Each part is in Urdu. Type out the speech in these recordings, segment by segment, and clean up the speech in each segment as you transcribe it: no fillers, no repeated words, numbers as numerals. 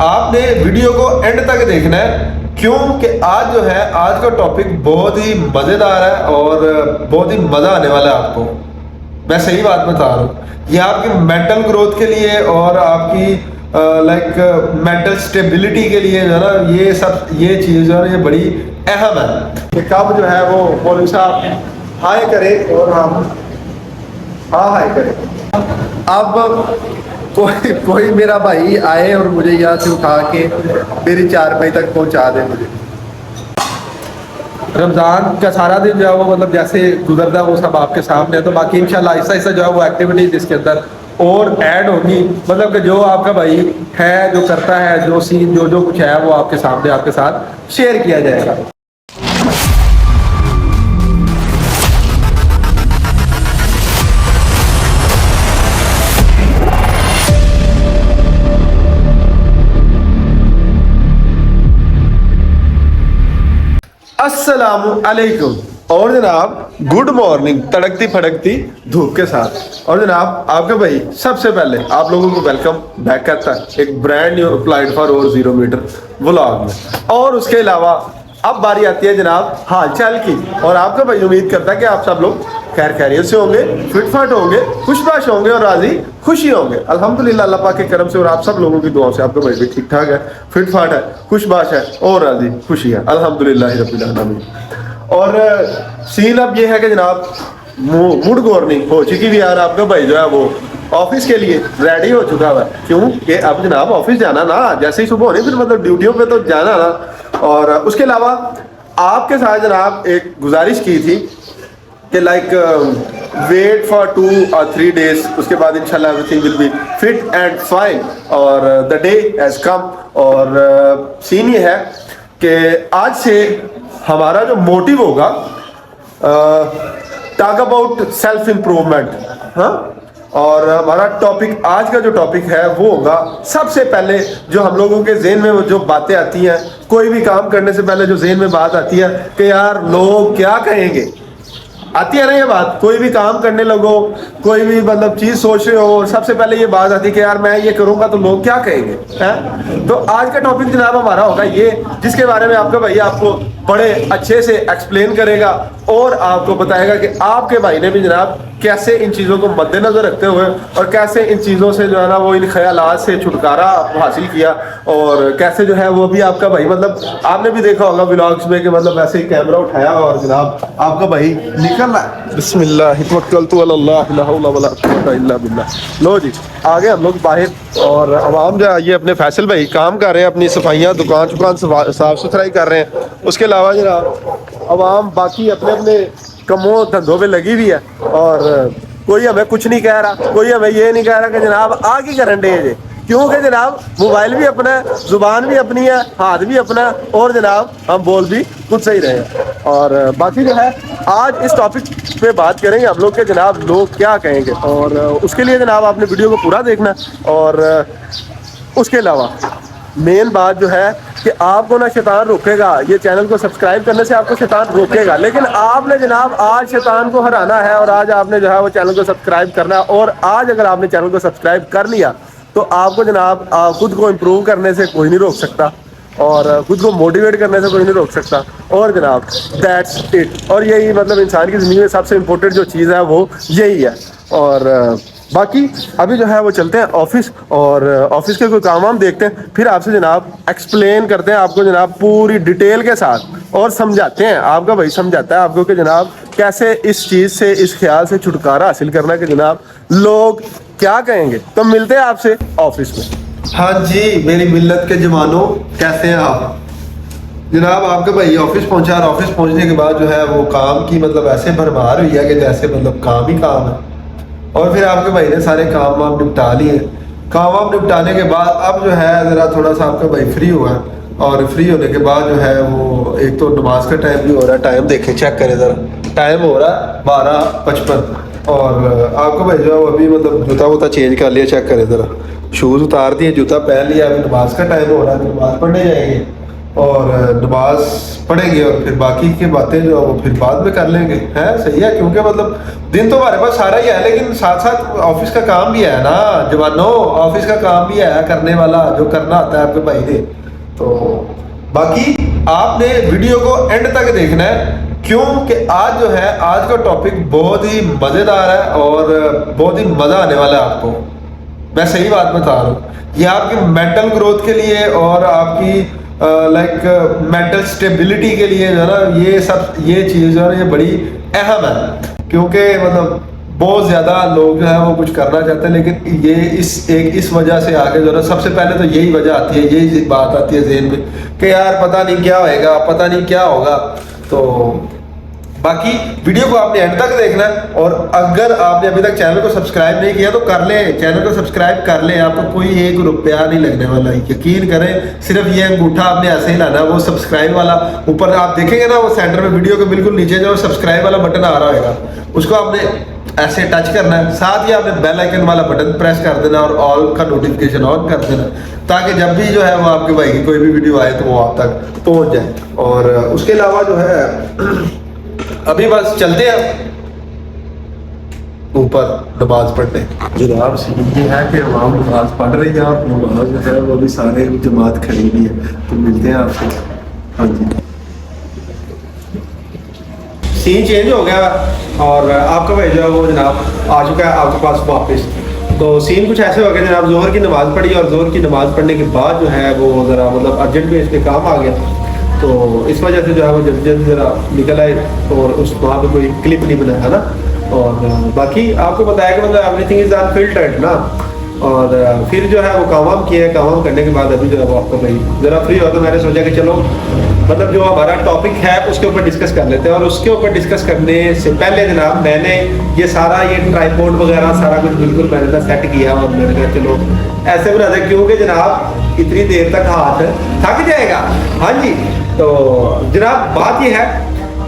آپ نے ویڈیو کو اینڈ تک دیکھنا ہے، کیونکہ آج جو ہے آج کا ٹاپک بہت ہی مزیدار ہے اور بہت ہی مزہ آنے والا ہے آپ کو. میں صحیح بات بتا رہا ہوں. یہ آپ کی مینٹل گروتھ کے لیے اور آپ کی لائک مینٹل اسٹیبلٹی کے لیے جو ہے نا یہ چیز جو ہے نا یہ بڑی اہم ہے کہ کب جو ہے وہ مولوی صاحب ہائے کرے اور ہم ہائے کریں. اب کوئی میرا بھائی آئے اور مجھے یہاں سے اٹھا کے میری 4 بجے تک پہنچا دے. مجھے رمضان کا سارا دن جو ہے وہ مطلب جیسے گزرتا ہے وہ سب آپ کے سامنے ہے. تو باقی انشاءاللہ آہستہ آہستہ جو ہے وہ ایکٹیویٹیز اس کے اندر اور ایڈ ہوگی، مطلب کہ جو آپ کا بھائی ہے جو کرتا ہے جو سین جو کچھ ہے وہ آپ کے سامنے آپ کے ساتھ شیئر کیا جائے گا. السلام علیکم اور جناب گڈ مارننگ تڑکتی پھڑکتی دھوپ کے ساتھ. اور جناب آپ کے بھائی سب سے پہلے آپ لوگوں کو ویلکم بیک کرتا ہے ایک برانڈ نیو اپلائڈ فار اور 0 میٹر ولاگ میں. اور اس کے علاوہ اب باری آتی ہے جناب حال چال کی. اور آپ کا بھائی امید کرتا ہے کہ آپ سب لوگ خیر خیریت سے ہوں گے، فٹ فاٹ ہوں گے، خوش باش ہوں گے اور راضی خوشی ہوں گے. الحمدللہ اللہ پاک کے کرم سے اور آپ سب لوگوں کی دعاؤں سے آپ کا بھائی بھی ٹھیک ٹھاک ہے، فٹ فاٹ ہے، خوش باش ہے اور راضی خوشی ہے الحمدللہ رب العالمین. اور سین اب یہ ہے کہ جناب موڈ گورننگ ہو چکی بھی یار. آپ کا بھائی جو ہے وہ آفس کے لیے ریڈی ہو چکا ہے، کیوں کہ اب جناب آفس جانا نا، جیسے ہی صبح ہونی پھر مطلب ڈیوٹیوں پہ تو جانا نا. اور اس کے علاوہ آپ کے ساتھ جناب ایک گزارش کی تھی کہ like wait for 2 or 3 days، اس کے بعد انشاءاللہ everything will be fit and fine اور the day has come. اور سین یہ ہے کہ آج سے ہمارا جو موٹیو ہوگا ٹاک اباؤٹ سیلف امپروومنٹ. ہاں، اور ہمارا ٹاپک آج کا جو ٹاپک ہے وہ ہوگا سب سے پہلے جو ہم لوگوں کے ذہن میں جو باتیں آتی ہیں، کوئی بھی کام کرنے سے پہلے جو ذہن میں بات آتی ہے کہ یار لوگ کیا کہیں گے. آتی ہے نا یہ بات، کوئی بھی کام کرنے لگو، کوئی بھی مطلب چیز سوچ رہے ہو، سب سے پہلے یہ بات آتی ہے کہ یار میں یہ کروں گا تو لوگ کیا کہیں گے. تو آج کا ٹاپک جناب ہمارا ہوگا یہ، جس کے بارے میں آپ کا بھائی آپ کو بڑے اچھے سے ایکسپلین کرے گا اور آپ کو بتائے گا کہ آپ کے بھائی نے بھی جناب کیسے ان چیزوں کو مد نظر رکھتے ہوئے اور کیسے ان چیزوں سے جو ہے نا وہ ان خیالات سے چھٹکارا حاصل کیا، اور کیسے جو ہے وہ بھی آپ کا بھائی مطلب آپ نے بھی دیکھا ہوگا ولاگس میں کہ مطلب ایسے ہی کیمرہ اٹھایا اور جناب آپ کا بھائی نکل رہا ہے. بسم اللہ توکلت علی اللہ لا حول ولا قوت الا باللہ. لو جی آگے ہم لوگ باہر اور عوام جو ہے یہ اپنے فیصل بھائی کام کر رہے ہیں، اپنی صفائیاں دکان صاف ستھرائی کر رہے ہیں. اس کے علاوہ جناب عوام باقی اپنے اپنے کموں دھندوں پہ لگی ہوئی ہے اور کوئی ہمیں کچھ نہیں کہہ رہا، کوئی ہمیں یہ نہیں کہہ رہا کہ جناب آگ ہی کرنٹے ہے. کیونکہ جناب موبائل بھی اپنا ہے، زبان بھی اپنی ہے، ہاتھ بھی اپنا ہے اور جناب ہم بول بھی خود صحیح رہے ہیں. اور باقی جو ہے آج اس ٹاپک پہ بات کریں گے ہم لوگ کہ جناب لوگ کیا کہیں گے. اور اس کے لیے جناب آپ نے ویڈیو کو پورا دیکھنا. اور اس کے علاوہ مین بات جو ہے کہ آپ کو نہ شیطان روکے گا، یہ چینل کو سبسکرائب کرنے سے آپ کو شیطان روکے گا، لیکن آپ نے جناب آج شیطان کو ہرانا ہے اور آج آپ نے جو ہے وہ چینل کو سبسکرائب کرنا ہے. اور آج اگر آپ نے چینل کو سبسکرائب کر لیا تو آپ کو جناب خود کو امپروو کرنے سے کوئی نہیں روک سکتا اور خود کو موٹیویٹ کرنے سے کوئی نہیں روک سکتا. اور جناب دیٹس اٹ. اور یہی مطلب انسان کی زندگی میں سب سے امپورٹنٹ جو چیز ہے وہ یہی ہے. اور باقی ابھی جو ہے وہ چلتے ہیں آفس اور آفس کے کوئی کام ہم دیکھتے ہیں، پھر آپ سے جناب ایکسپلین کرتے ہیں آپ کو جناب پوری ڈیٹیل کے ساتھ اور سمجھاتے ہیں. آپ کا بھائی سمجھاتا ہے آپ کو کہ جناب کیسے اس چیز سے اس خیال سے چھٹکارا حاصل کرنا کہ جناب لوگ کیا کہیں گے. تو ملتے ہیں آپ سے آفس میں. ہاں جی میری ملت کے جوانوں کیسے ہیں آپ؟ جناب آپ کا بھائی آفس پہنچا اور آفس پہنچنے کے بعد جو ہے وہ کام کی مطلب ایسے بھرمار ہوئی ہے کہ جیسے مطلب کام ہی کام ہے. اور پھر آپ کے بھائی نے سارے کام وام نپٹا لیے. کام وام نپٹانے کے بعد اب جو ہے ذرا تھوڑا سا آپ کا بھائی فری ہوا ہے. اور فری ہونے کے بعد جو ہے وہ ایک تو نماز کا ٹائم بھی ہو رہا ہے. ٹائم دیکھیں چیک کریں ذرا، ٹائم ہو رہا ہے 12:55. اور آپ کا بھائی جو ہے وہ ابھی مطلب جوتا ووتا چینج کر لیا، چیک کریں ذرا، شوز اتار دیے، جوتا پہن لیا. ابھی نماز کا ٹائم ہو رہا ہے، نماز پڑھنے جائیں گے. اور نماز پڑھیں گے اور پھر باقی کی باتیں جو وہ پھر بعد میں کر لیں گے. ہے صحیح ہے, کیونکہ مطلب دن تو ہمارے پاس سارا ہی ہے, لیکن ساتھ ساتھ آفس کا کام بھی ہے نا جوانوں, آفس کا کام بھی ہے کرنے والا, جو کرنا آتا ہے آپ کے بھائی نے. تو باقی آپ نے ویڈیو کو اینڈ تک دیکھنا ہے, کیونکہ آج جو ہے آج کا ٹاپک بہت ہی مزیدار ہے اور بہت ہی مزہ آنے والا ہے آپ کو. میں صحیح بات بتا رہا ہوں, یہ آپ کی مینٹل گروتھ کے لیے اور آپ کی لائک مینٹل اسٹیبلٹی کے لیے جو ہے نا, یہ چیز جو ہے یہ بڑی اہم ہے. کیونکہ مطلب بہت زیادہ لوگ جو ہے وہ کچھ کرنا چاہتے ہیں, لیکن یہ اس وجہ سے آگے جو ہے نا, سب سے پہلے تو یہی وجہ آتی ہے, یہی بات آتی ہے ذہن میں کہ یار پتہ نہیں کیا ہوئے گا, پتہ نہیں کیا ہوگا. تو باقی ویڈیو کو آپ نے اینڈ تک دیکھنا ہے, اور اگر آپ نے ابھی تک چینل کو سبسکرائب نہیں کیا تو کر لیں, چینل کو سبسکرائب کر لیں. آپ کو کوئی 1 روپیہ نہیں لگنے والا, یقین کریں. صرف یہ انگوٹھا آپ نے ایسے ہی لانا ہے, وہ سبسکرائب والا اوپر آپ دیکھیں گے نا, وہ سینٹر میں ویڈیو کے بالکل نیچے جو سبسکرائب والا بٹن آ رہا ہوئے گا, اس کو آپ نے ایسے ٹچ کرنا ہے. ساتھ ہی آپ نے بیل آئیکن والا بٹن پریس کر دینا اور آل کا نوٹیفکیشن آن کر دینا, تاکہ جب بھی جو ہے وہ آپ کے بھائی کی کوئی بھی ویڈیو آئے تو وہ آپ تک پہنچ جائے. اور اس کے علاوہ جو ہے ابھی بس چلتے ہیں اوپر نماز پڑھنے. جناب یہ ہے کہ عوام نماز پڑھ رہی ہے, آپ نماز جو ہے وہ بھی سارے جماعت کھڑی ہوئی ہے, تو ملتے ہیں آپ سے. ہاں جی, سین چینج ہو گیا اور آپ کا بھائی جو ہے وہ جناب آ چکا ہے آپ کے پاس واپس. تو سین کچھ ایسے ہو گیا جناب, ظہر کی نماز پڑھی اور ظہر کی نماز پڑھنے کے بعد جو ہے وہ ذرا مطلب ارجنٹ میں اس پہ کام آ گیا, تو اس وجہ سے جو ہے وہ جلدی ذرا نکل آئے اور اس وہاں پہ کوئی کلپ نہیں بنایا نا. اور باقی آپ کو بتایا کہ مطلب ایوری تھنگ از انفلٹرڈ نا. اور پھر جو ہے وہ کام کیے, کام کرنے کے بعد ابھی جو ہے وہ آپ کو بھائی ذرا فری ہوا, تو میں نے سوچا کہ چلو مطلب جو ہمارا ٹاپک ہے اس کے اوپر ڈسکس کر لیتے ہیں. اور اس کے اوپر ڈسکس کرنے سے پہلے جناب میں نے یہ سارا یہ ٹرائیپوڈ وغیرہ سارا کچھ بالکل میں نے سیٹ کیا, اور میں نے کہا چلو ایسے بنا دیں, کیونکہ جناب اتنی دیر تک ہاتھ تھک جائے گا. ہاں جی, تو جناب بات یہ ہے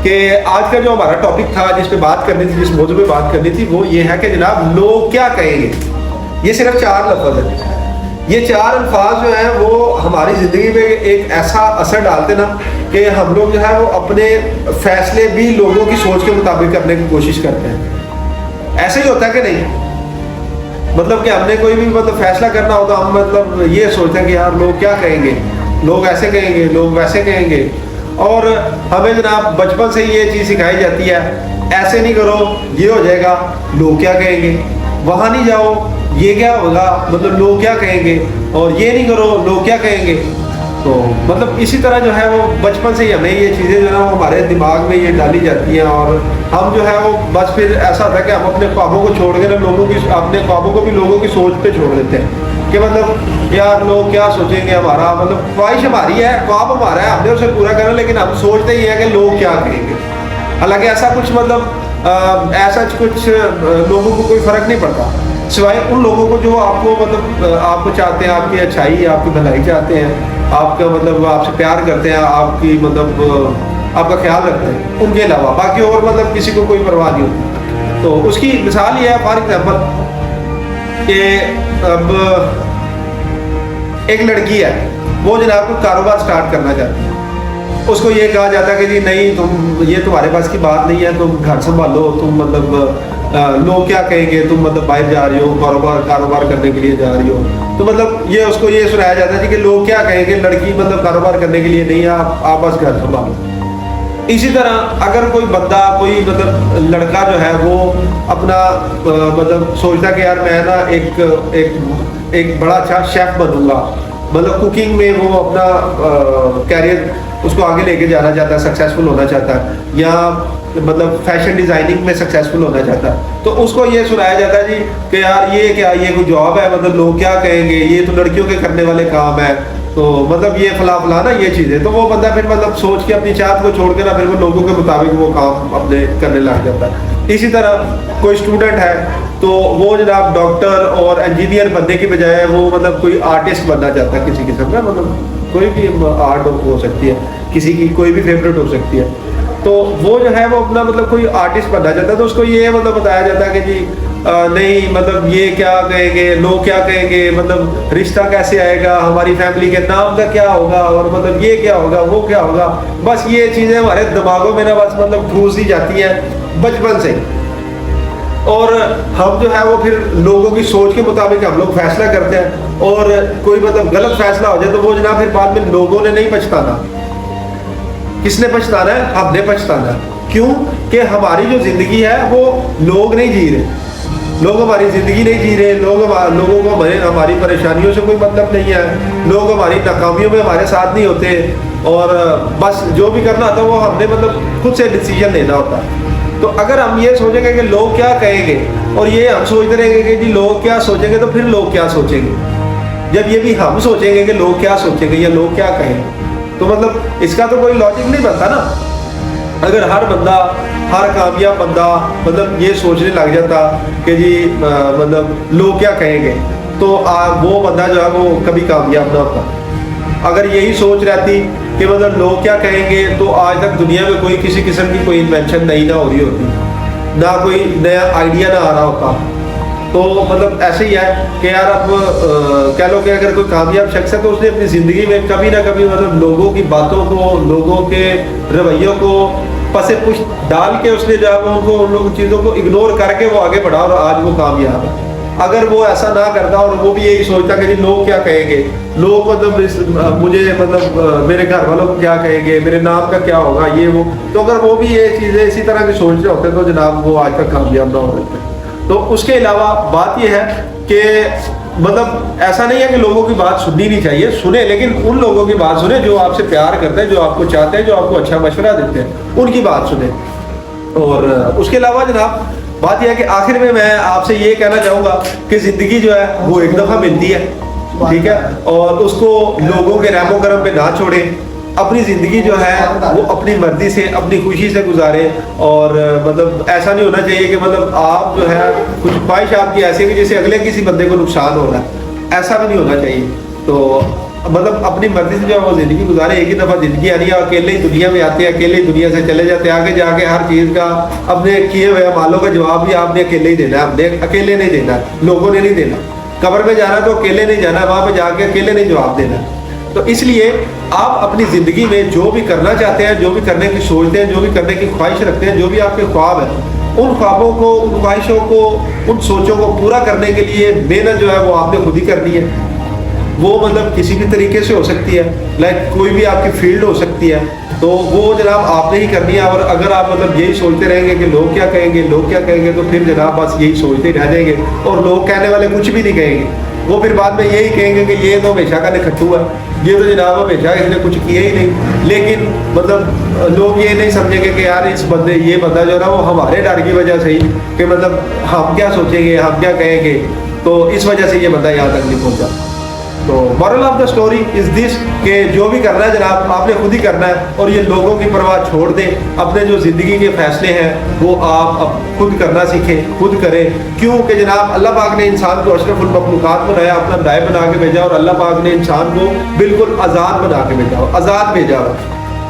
کہ آج کا جو ہمارا ٹاپک تھا, جس پہ بات کرنی تھی, جس موضوع پہ بات کرنی تھی, وہ یہ ہے کہ جناب لوگ کیا کہیں گے. یہ صرف 4 لفظ ہیں. یہ 4 الفاظ جو ہیں وہ ہماری زندگی میں ایک ایسا اثر ڈالتے نا کہ ہم لوگ جو ہے وہ اپنے فیصلے بھی لوگوں کی سوچ کے مطابق کرنے کی کوشش کرتے ہیں. ایسے ہی ہوتا ہے کہ نہیں, مطلب کہ ہم نے کوئی بھی مطلب فیصلہ کرنا ہوتا ہم مطلب یہ سوچتے ہیں کہ یار لوگ کیا کہیں گے, لوگ ایسے کہیں گے, لوگ ویسے کہیں گے. اور ہمیں جناب بچپن سے یہ چیز سکھائی جاتی ہے, ایسے نہیں کرو یہ ہو جائے گا, لوگ کیا کہیں گے. وہاں نہیں جاؤ یہ کیا ہوگا, مطلب لوگ کیا کہیں گے. اور یہ نہیں کرو لوگ کیا کہیں گے. تو مطلب اسی طرح جو ہے وہ بچپن سے ہی ہمیں یہ چیزیں جو ہے وہ ہمارے دماغ میں یہ ڈالی جاتی ہیں, اور ہم جو ہے وہ بس پھر ایسا ہوتا ہے کہ ہم اپنے خوابوں کو چھوڑ کے نا لوگوں کی, اپنے خوابوں کو بھی لوگوں کی سوچ پہ چھوڑ دیتے ہیں کہ مطلب یار لوگ کیا سوچیں گے. ہمارا مطلب خواہش ہماری ہے, خواب ہمارا ہے, ہم نے اسے پورا کرنا, لیکن ہم سوچتے ہی ہیں کہ لوگ کیا کہیں گے. حالانکہ ایسا کچھ مطلب ایسا کچھ لوگوں کو کوئی فرق نہیں پڑتا, سوائے ان لوگوں کو جو آپ کو مطلب آپ کو چاہتے ہیں, آپ کی اچھائی, آپ کی بھلائی چاہتے ہیں, آپ کا مطلب آپ سے پیار کرتے ہیں, آپ کی مطلب آپ کا خیال رکھتے ہیں. ان کے علاوہ باقی اور مطلب کسی کو کوئی پرواہ نہیں ہوتی. تو اس کی مثال یہ ہے فار ایگزامپل کہ اب ایک لڑکی ہے, وہ جناب کو کاروبار سٹارٹ کرنا چاہتی ہے. اس کو یہ کہا جاتا ہے کہ جی نہیں تم یہ تمہارے پاس کی بات نہیں ہے, تم گھر سنبھالو, تم مطلب لوگ کیا کہیں گے, تم مطلب باہر جا رہی ہو, کاروبار کرنے کے لیے جا رہی ہو. تو مطلب یہ اس کو یہ سنایا جاتا ہے کہ لوگ کیا کہیں گے, لڑکی مطلب کاروبار کرنے کے لیے نہیں ہے, آپ بس گھر سنبھالو. اسی طرح اگر کوئی بندہ, کوئی مطلب لڑکا جو ہے وہ اپنا مطلب سوچتا کہ یار میں نا ایک بڑا اچھا شیف بنوں گا, مطلب کوکنگ میں وہ اپنا کیریئر اس کو آگے لے کے جانا چاہتا ہے, سکسیزفل ہونا چاہتا ہے, یا مطلب فیشن ڈیزائننگ میں سکسیزفل ہونا چاہتا ہے. تو اس کو یہ سنایا جاتا ہے جی کہ یار یہ کیا, یہ کوئی جاب ہے, مطلب لوگ کیا کہیں گے, یہ تو لڑکیوں کے کرنے والے کام ہے, تو مطلب یہ فلاں نا یہ چیزیں. تو وہ بندہ پھر مطلب سوچ کے اپنی چاہت کو چھوڑ کے نا پھر وہ لوگوں کے مطابق وہ کام اپنے کرنے لگ جاتا ہے. اسی طرح کوئی اسٹوڈنٹ ہے تو وہ جناب ڈاکٹر اور انجینئر بننے کی بجائے وہ مطلب کوئی آرٹسٹ بننا چاہتا ہے کسی قسم کا, مطلب کوئی بھی آرٹ ہو سکتی ہے, کسی کی کوئی بھی فیوریٹ ہو سکتی ہے. تو وہ جو ہے وہ اپنا مطلب کوئی آرٹسٹ بننا چاہتا ہے. تو اس کو یہ مطلب بتایا جاتا ہے کہ جی نہیں مطلب یہ کیا کہیں گے، لوگ کیا کہیں گے، مطلب رشتہ کیسے آئے گا، ہماری فیملی کے نام کا کیا ہوگا، اور مطلب یہ کیا ہوگا، وہ کیا ہوگا. بس یہ چیزیں ہمارے دماغوں میں نا بس مطلب گھوس دی جاتی ہیں بچپن سے. اور ہم جو ہے وہ پھر لوگوں کی سوچ کے مطابق ہم لوگ فیصلہ کرتے ہیں، اور کوئی مطلب غلط فیصلہ ہو جائے تو وہ جناب پھر بعد میں لوگوں نے نہیں پچھتانا. کس نے پچھتانا ہے؟ ہم نے پچھتانا. کیوں کہ ہماری جو زندگی ہے وہ لوگ نہیں جی رہے، لوگ ہماری زندگی نہیں جی رہے، لوگوں کو ہماری پریشانیوں سے کوئی مطلب نہیں ہے، لوگ ہماری ناکامیوں میں ہمارے ساتھ نہیں ہوتے، اور بس جو بھی کرنا ہوتا ہے وہ ہم نے مطلب خود سے ڈیسیجن لینا ہوتا ہے. تو اگر ہم یہ سوچیں گے کہ لوگ کیا کہیں گے، اور یہ ہم سوچتے رہیں گے کہ جی لوگ کیا سوچیں گے، تو پھر لوگ کیا سوچیں گے. جب یہ بھی ہم سوچیں گے کہ لوگ کیا سوچیں گے یا لوگ کیا کہیں گے، تو مطلب اس کا تو کوئی لاجک نہیں بنتا نا. اگر ہر بندہ، ہر کامیاب بندہ مطلب یہ سوچنے لگ جاتا کہ جی مطلب لوگ کیا کہیں گے، تو وہ بندہ جو ہے وہ کبھی کامیاب نہ ہوتا. اگر یہی سوچ رہتی کہ مطلب لوگ کیا کہیں گے، تو آج تک دنیا میں کوئی کسی قسم کی کوئی انوینشن نئی نہ ہو رہی ہوتی، نہ کوئی نیا آئیڈیا نہ آ رہا ہوتا. تو مطلب ایسے ہی ہے کہ یار اب کہہ لو کہ اگر کوئی کامیاب شخص ہے تو اس نے اپنی زندگی میں کبھی نہ کبھی مطلب لوگوں کی باتوں کو، لوگوں کے رویوں کو پس پشت ڈال کے اس نے جو ہے ان لوگ چیزوں کو اگنور کر کے وہ آگے بڑھا، اور آج وہ کامیاب ہے. اگر وہ ایسا نہ کرتا اور وہ بھی یہی سوچتا کہ جی لوگ کیا کہیں گے، لوگ مطلب مجھے مطلب میرے گھر والوں کو کیا کہیں گے، میرے نام کا کیا ہوگا، یہ وہ، تو اگر وہ بھی یہ چیزیں اسی طرح کی سوچ رہے ہوتے تو جناب وہ آج تک کامیاب نہ ہو رہے. تو اس کے علاوہ بات یہ ہے کہ مطلب ایسا نہیں ہے کہ لوگوں کی بات سننی نہیں چاہیے، سنیں، لیکن ان لوگوں کی بات سنیں جو آپ سے پیار کرتے ہیں، جو آپ کو چاہتے ہیں، جو آپ کو اچھا مشورہ دیتے ہیں، ان کی بات سنیں. اور اس کے علاوہ جناب بات یہ ہے کہ آخر میں آپ سے یہ کہنا چاہوں گا کہ زندگی جو ہے وہ ایک دفعہ ملتی ہے، ٹھیک ہے، اور اس کو لوگوں کے رحم و کرم پہ نہ چھوڑیں. اپنی زندگی جو ہے وہ اپنی مرضی سے، اپنی خوشی سے گزاریں. اور مطلب ایسا نہیں ہونا چاہیے کہ مطلب آپ جو ہے کچھ خواہش آپ کی ایسی ہے کہ جیسے اگلے کسی بندے کو نقصان ہو رہا ہے، ایسا بھی نہیں ہونا چاہیے. تو مطلب اپنی مرضی سے جو ہے وہ زندگی گزارے. ایک ہی دفعہ زندگی آنی ہے، اکیلے ہی دنیا میں آتے ہیں، اکیلے ہی دنیا سے چلے جاتے ہیں. آگے جا کے ہر چیز کا اپنے کیے ہوئے مالوں کا جواب بھی آپ نے اکیلے ہی دینا ہے، ہم نے اکیلے نہیں دینا، لوگوں نے نہیں دینا. قبر میں جانا تو اکیلے نہیں جانا، وہاں پہ جا کے اکیلے نہیں جواب دینا. تو اس لیے آپ اپنی زندگی میں جو بھی کرنا چاہتے ہیں، جو بھی کرنے کی سوچتے ہیں، جو بھی کرنے کی خواہش رکھتے ہیں، جو بھی آپ کے خواب ہیں، ان خوابوں کو، ان خواہشوں کو، ان سوچوں کو پورا کرنے کے لیے محنت جو ہے وہ آپ نے خود ہی کرنی ہے. وہ مطلب کسی بھی طریقے سے ہو سکتی ہے، لائک کوئی بھی آپ کی فیلڈ ہو سکتی ہے، تو وہ جناب آپ نے ہی کرنی ہے. اور اگر آپ مطلب یہی سوچتے رہیں گے کہ لوگ کیا کہیں گے، لوگ کیا کہیں گے، تو پھر جناب بس یہی سوچتے رہ جائیں گے، اور لوگ کہنے والے کچھ بھی نہیں کہیں گے. وہ پھر بعد میں یہی کہیں گے کہ یہ تو ہمیشہ کا نکھٹو ہے، یہ تو جناب ہمیشہ اس نے کچھ کیا ہی نہیں. لیکن مطلب لوگ یہ نہیں سمجھیں گے کہ یار یہ بندہ جو ہے نا وہ ہمارے ڈر کی وجہ سے ہی، کہ مطلب ہم کیا سوچیں گے، ہم کیا کہیں گے، تو اس وجہ سے یہ بندہ یہاں تک نہیں پہنچا. تو moral of the story is this کہ جو بھی کرنا ہے جناب آپ نے خود ہی کرنا ہے، اور یہ لوگوں کی پرواہ چھوڑ دیں. اپنے جو زندگی کے فیصلے ہیں وہ آپ خود کرنا سیکھیں، خود کریں. کیوں کہ جناب اللہ پاک نے انسان کو اشرف المخلوقات بنایا، اپنا نائب بنا کے بھیجا، اور اللہ پاک نے انسان کو بالکل آزاد بنا کے بھیجا، آزاد بھیجا.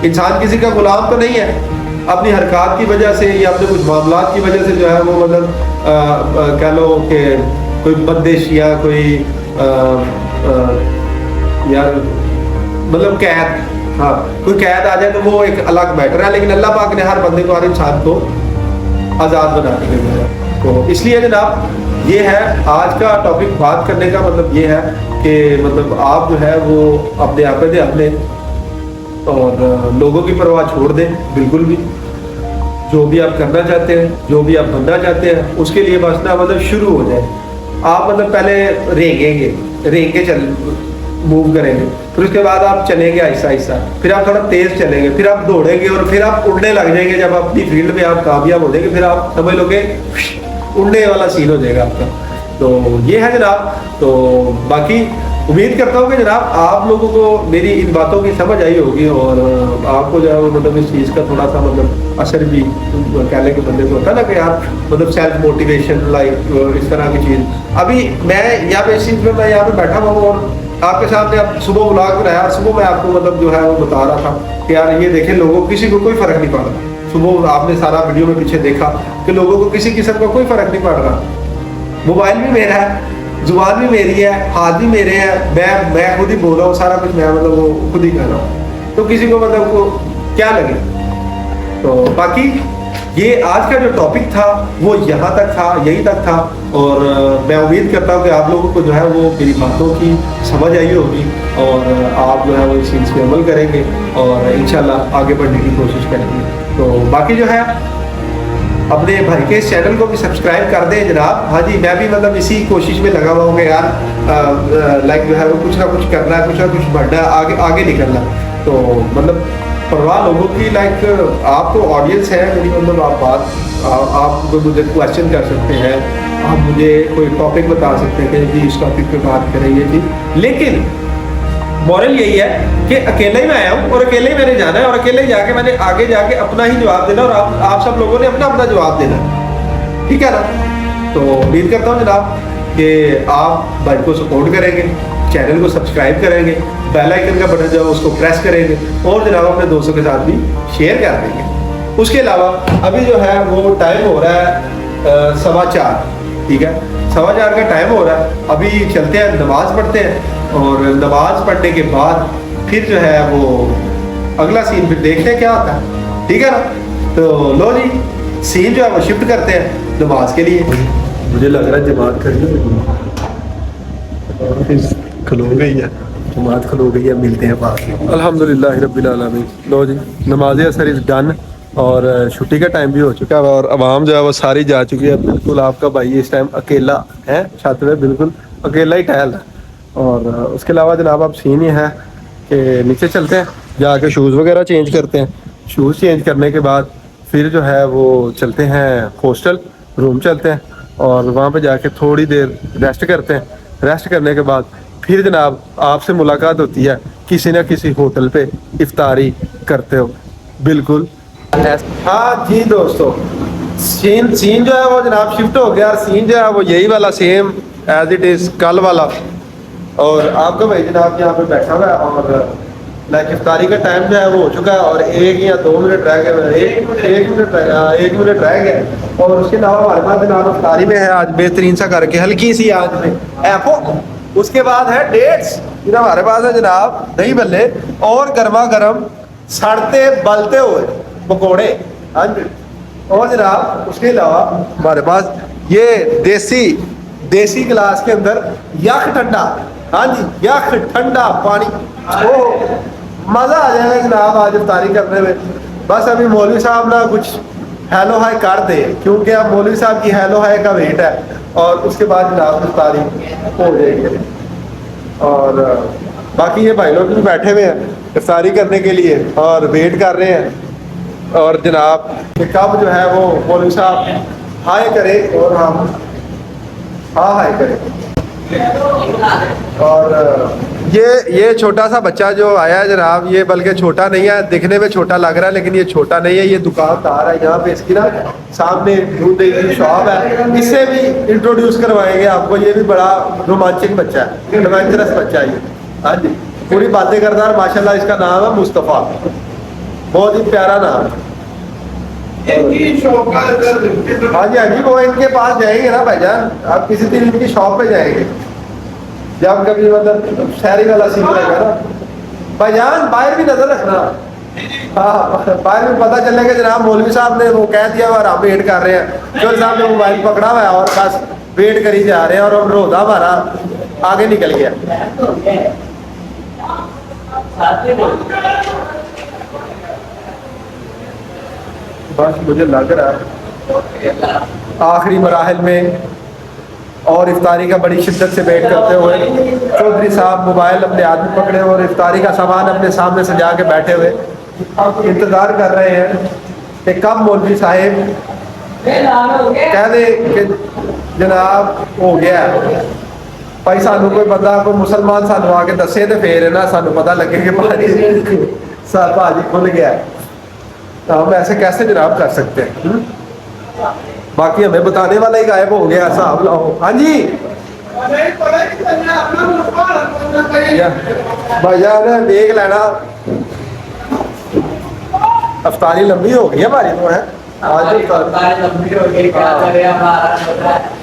انسان کسی کا غلام تو نہیں ہے. اپنی حرکات کی وجہ سے یا اپنے کچھ معاملات کی وجہ سے جو ہے وہ مطلب کہہ لو کہ کوئی بندش یا کوئی یار مطلب قید، ہاں کوئی قید آ جائے تو وہ ایک الگ میٹر ہے. لیکن اللہ پاک نے ہر بندے کو، ہر انسان کو آزاد بنا کے بھیجا. تو اس لیے جناب یہ ہے آج کا ٹاپک. بات کرنے کا مطلب یہ ہے کہ مطلب آپ جو ہے وہ اپنے آپ دے اپنے، اور لوگوں کی پرواہ چھوڑ دیں بالکل بھی. جو بھی آپ کرنا چاہتے ہیں، جو بھی آپ بننا چاہتے ہیں، اس کے لیے بس نا مطلب شروع ہو جائے. آپ مطلب پہلے رینگیں گے چل موو کریں گے، پھر اس کے بعد آپ چلیں گے آہستہ آہستہ، پھر آپ تھوڑا تیز چلیں گے، پھر آپ دوڑیں گے، اور پھر آپ اڑنے لگ جائیں گے. جب آپ اپنی فیلڈ میں آپ کامیاب ہو جائیں گے، پھر آپ سمجھ لو کہ اڑنے والا سین ہو جائے گا آپ کا. تو یہ ہے جناب. تو باقی امید کرتا ہوں کہ جناب آپ لوگوں کو میری ان باتوں کی سمجھ آئی ہوگی، اور آپ کو جو ہے مطلب اس چیز کا تھوڑا سا مطلب اثر بھی کہنے کے بندے کو ہوتا ہے نا کہ آپ مطلب سیلف موٹیویشن لائک اس طرح کی چیز. ابھی میں یہاں پہ اس چیز میں یہاں پہ بیٹھا ہوا ہوں، اور آپ کے سامنے اب صبح بلاگ بنایا، صبح میں آپ کو مطلب جو ہے وہ بتا رہا تھا کہ یار یہ دیکھیں لوگوں کسی کو کوئی فرق نہیں پڑ رہا. صبح آپ نے سارا ویڈیو میں پیچھے دیکھا کہ لوگوں کو کسی قسم کا کوئی فرق نہیں پڑ رہا. موبائل بھی میرا ہے, زبان بھی میری ہے, ہاتھ بھی میرے ہیں, میں خود ہی بول رہا ہوں, سارا کچھ میں مطلب وہ خود ہی کر رہا ہوں, تو کسی کو مطلب کو کیا لگے. تو باقی یہ آج کا جو ٹاپک تھا وہ یہاں تک تھا, یہی تک تھا, اور میں امید کرتا ہوں کہ آپ لوگوں کو جو ہے وہ میری باتوں کی سمجھ آئی ہوگی, اور آپ جو ہے وہ اس چیز پہ عمل کریں گے, اور انشاءاللہ آگے بڑھنے کی کوشش کریں گے. تو باقی جو ہے اپنے بھائی کے اس چینل کو بھی سبسکرائب کر دیں جناب. ہاں جی, میں بھی مطلب اسی کوشش میں لگا ہوا ہوں کہ یار لائک جو ہے وہ کچھ نہ کچھ کرنا ہے, کچھ نہ کچھ بڑھنا ہے, آگے نکلنا. تو مطلب پرواہ لوگوں کی, لائک آپ تو آڈینس ہے میری, مطلب آپ مجھے کوشچن کر سکتے ہیں, آپ مجھے کوئی ٹاپک بتا سکتے ہیں کہ جی اس ٹاپک پہ بات کریں یہ چیز, لیکن مورل یہی ہے کہ اکیلا ہی میں آیا ہوں, اور اکیلے ہی میں نے جانا ہے, اور اکیلے ہی جا کے میں نے آگے جا کے اپنا ہی جواب دینا, اور آپ سب لوگوں نے اپنا اپنا جواب دینا, ٹھیک ہے نا. تو امید کرتا ہوں جناب کہ آپ بھائی کو سپورٹ کریں گے, چینل کو سبسکرائب کریں گے, بیل آئیکن کا بٹن جو ہے اس کو پریس کریں گے, اور جناب اپنے دوستوں کے ساتھ بھی شیئر کر دیں گے. اس کے علاوہ ابھی جو ہے وہ ٹائم ہو رہا ہے 4:15, ٹھیک ہے, 4:15 کا ٹائم ہو رہا ہے. ابھی چلتے ہیں, نماز پڑھتے ہیں, اور نماز پڑھنے کے بعد پھر جو ہے وہ اگلا سین پھر دیکھتے ہیں کیا ہوتا ہے, ٹھیک ہے نا. تو لو جی, سین جو ہے وہ شفٹ کرتے ہیں نماز کے لیے. مجھے لگ رہا ہے جماعت کھلو گئی ہے, جماعت کھلو گئی ہے, ملتے ہیں بعد میں. الحمدللہ رب العالمین. لو جی, نماز اثر از ڈن, اور چھٹی کا ٹائم بھی ہو چکا ہے, اور عوام جو ہے وہ ساری جا چکی ہے. بالکل آپ کا بھائی اس ٹائم اکیلا ہے چھت پہ, بالکل اکیلا ہی ٹہل ہے. اور اس کے علاوہ جناب آپ سین ہی ہے کہ نیچے چلتے ہیں, جا کے شوز وغیرہ چینج کرتے ہیں. شوز چینج کرنے کے بعد پھر جو ہے وہ چلتے ہیں ہاسٹل روم چلتے ہیں, اور وہاں پہ جا کے تھوڑی دیر ریسٹ کرتے ہیں. ریسٹ کرنے کے بعد پھر جناب آپ سے ملاقات ہوتی ہے کسی نہ کسی ہوٹل پہ افطاری کرتے ہو. بالکل ہاں جی دوستو, سین جو ہے وہ جناب شفٹ ہو گیا, اور سین جو ہے وہ یہی والا سیم ایز اٹ از کل والا. اور آپ کا بھائی جناب یہاں پہ بیٹھا ہوا ہے, اور لائک افطاری کا ٹائم جو ہے وہ ہو چکا ہے, اور 1 یا 2 منٹ رہ گئے, 1 منٹ رہ گئے. اور اس کے علاوہ ہمارے پاس جناب افطاری میں ہے آج بہترین سا کر کے ہلکی سی آج میں ایپو. اس کے بعد ہے ڈیٹس, پھر ہمارے پاس ہے جناب دہی بلے, اور گرما گرم سڑتے بلتے ہوئے پکوڑے. ہاں جی, اور جناب اس کے علاوہ ہمارے پاس یہ دیسی گلاس کے اندر یک ٹھنڈا. ہاں جی, یک ٹھنڈا پانی, مزہ آ جائے گا جناب آج افطاری کرنے میں. بس ابھی مولوی صاحب نا کچھ ہیلو ہائی کر دے, کیونکہ اب مولوی صاحب کی ہیلو ہائی کا ویٹ ہے, اور اس کے بعد جناب افطاری ہو جائے گی. اور باقی یہ بھائی لوگ بھی بیٹھے ہوئے ہیں افطاری کرنے کے لیے, اور ویٹ کر رہے ہیں, اور جناب کہ کب جو ہے وہ مولوی صاحب ہائے کرے اور ہم ہاں ہائے کریں. اور یہ چھوٹا سا بچہ جو آیا ہے جناب, یہ بلکہ چھوٹا نہیں ہے, دکھنے میں چھوٹا لگ رہا ہے لیکن یہ چھوٹا نہیں ہے, یہ دکاندار ہے یہاں پہ. اس کی نا سامنے دودھ دہی کی شاپ ہے, اس سے بھی انٹروڈیوس کروائیں گے آپ کو. یہ بھی بڑا رومانچک بچہ ہے, ایڈونچرس بچہ ہے یہ. ہاں جی, پوری باتیں کرتا ہے ماشاء اللہ. اس کا نام ہے مصطفیٰ, بہت ہی پیارا نام ہے. ہاں جی, ہاں جی, وہ ان کے پاس جائیں گے نا بھائی جان, آپ کسی دن ان کی شاپ پہ جائیں گے جب کبھی مطلب شہری والا سین رہے گا نا بھائی جان. باہر بھی نظر رکھنا, ہاں باہر بھی پتہ چلے گا جناب مولوی صاحب نے وہ کہہ دیا اور آپ ویٹ کر رہے ہیں. چول صاحب نے موبائل پکڑا ہوا ہے اور بس ویٹ کری جا رہے ہیں, اور روزہ ہمارا آگے نکل گیا. بس مجھے لگ رہا ہے آخری مراحل میں, اور افطاری کا بڑی شدت سے ویٹ کرتے ہوئے چودھری صاحب موبائل اپنے ہاتھ میں پکڑے اور افطاری کا سامان اپنے سامنے سجا کے بیٹھے ہوئے انتظار کر رہے ہیں کہ کب مولوی صاحب کہہ دے کہ جناب ہو گیا. بھائی سانو کوئی بندہ کوئی مسلمان سانو آ کے دسے تو پھر نا سانو پتہ لگے کہ بھاجی کھل گیا. ہم ایسے کیسے جناب کر سکتے ہیں, باقی ہمیں بتانے والا ہی غائب ہو گیا. صاحب لاؤ. ہاں جی بھائی جان دیکھ لینا, افطاری لمبی ہو گئی ہے ہماری تو ہے آج.